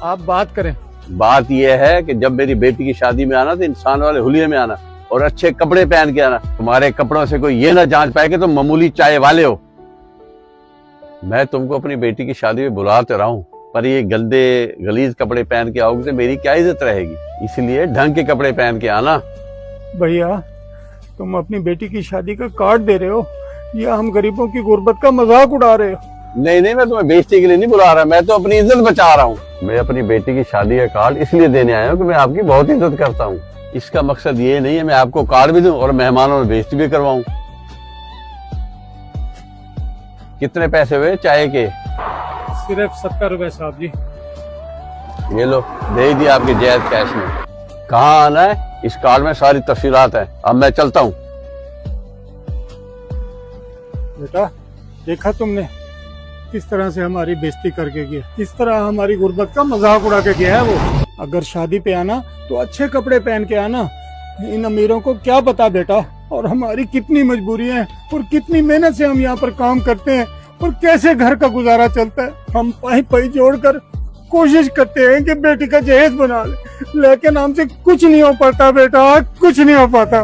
आप बात करें। बात यह है कि जब मेरी बेटी की शादी में आना तो इंसान वाले हुलिये में आना और अच्छे कपड़े पहन के आना। तुम्हारे कपड़ों से कोई ये ना जांच पाए कि तुम मामूली चाय वाले हो। मैं तुमको अपनी बेटी की शादी में बुला तो रहा हूँ, पर ये गंदे गलीज कपड़े पहन के आओगे तो मेरी क्या इज्जत रहेगी। इसलिए ढंग के कपड़े पहन के आना। भैया तुम अपनी बेटी की शादी का कार्ड दे रहे हो या हम गरीबों की गुर्बत का मजाक उड़ा रहे हो? नहीं नहीं, मैं तुम्हें बेइज्जती के लिए नहीं बुला रहा, मैं तो अपनी इज्जत बचा रहा हूँ। मैं अपनी बेटी की शादी का कार्ड इसलिए देने आया हूँ कि मैं आपकी बहुत इज्जत करता हूँ। इसका मकसद ये नहीं है मैं आपको कार्ड भी दूं और मेहमानों में बेइज्जती भी करवाऊं। कितने पैसे हुए चाय के? सिर्फ 70 रुपए साहब जी। ये लो, दे दिया आपके जायज कैश में। कहाँ आना है? इस कार्ड में सारी तफसीलात है। अब मैं चलता हूँ। बेटा देखा तुमने किस तरह से हमारी बेइज्जती करके गया, किस तरह हमारी गुर्बत का मजाक उड़ा के गया है वो। अगर शादी पे आना तो अच्छे कपड़े पहन के आना। इन अमीरों को क्या पता बेटा, और हमारी कितनी मजबूरी है और कितनी मेहनत से हम यहाँ पर काम करते हैं और कैसे घर का गुजारा चलता है। हम पाई पाई जोड़कर कोशिश करते हैं कि बेटी का जहेज बना ले, लेकिन हमसे कुछ नहीं हो पाता बेटा, कुछ नहीं हो पाता।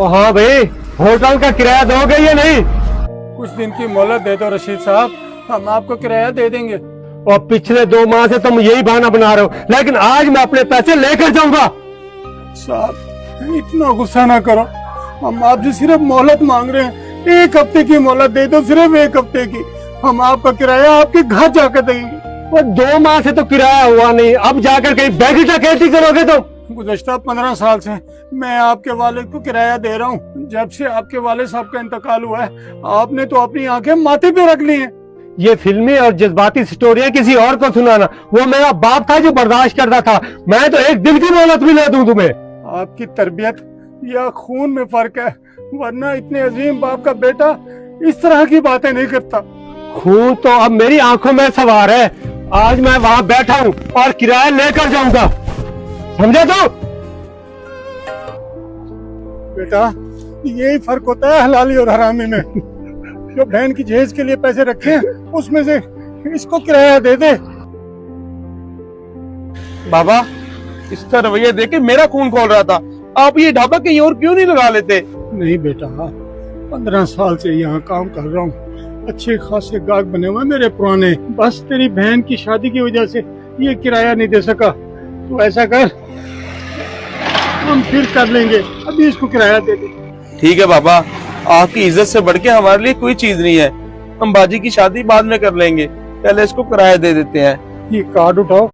हाँ भाई, होटल का किराया दोगे या नहीं? कुछ दिन की मोहलत दे दो रशीद साहब, हम आपको किराया दे देंगे। और पिछले 2 माह से तुम यही बहाना बना रहे हो, लेकिन आज मैं अपने पैसे लेकर जाऊंगा। साहब इतना गुस्सा ना करो, हम आपसे सिर्फ मोहलत मांग रहे हैं। 1 हफ्ते की मोहलत दे दो, सिर्फ 1 हफ्ते की। हम आपका किराया आपके घर जाकर देंगे। वो 2 माह से तो किराया हुआ नहीं, अब जाकर कहीं बैंक डकैती करोगे तुम? गुज़श्ता 15 साल से मैं आपके वालिद को किराया दे रहा हूँ। जब से आपके वालिद साहब का इंतकाल हुआ है, आपने तो अपनी आंखें माथे पे रख ली हैं। ये फिल्मी और जज्बाती स्टोरियां किसी और को सुनाना, वो मेरा बाप था जो बर्दाश्त करता था। मैं तो 1 दिन की मोहलत भी ना दूं तुम्हें। आपकी तरबियत या खून में फर्क है, वरना इतने अजीम बाप का बेटा इस तरह की बातें नहीं करता। खून तो अब मेरी आंखों में सवार है। आज मैं वहाँ बैठा हूँ और किराया लेकर जाऊंगा, समझे तो? बेटा यही फर्क होता है हलाली और हरामी में। जो बहन की जहेज के लिए पैसे रखे हैं, उसमें से इसको किराया दे दे। बाबा इसका रवैया देख के मेरा खून खोल रहा था। आप ये ढाबा कहीं और क्यों नहीं लगा लेते? नहीं बेटा, 15 साल से यहाँ काम कर रहा हूँ, अच्छे खासे गाहक बने हुए मेरे पुराने। बस तेरी बहन की शादी की वजह से ये किराया नहीं दे सका। तो ऐसा कर, हम फिर कर लेंगे, अभी इसको किराया दे दे। ठीक है बाबा, आपकी इज्जत से बढ़ के हमारे लिए कोई चीज नहीं है। हम बाजी की शादी बाद में कर लेंगे, पहले इसको किराया दे देते हैं। ये कार्ड उठाओ।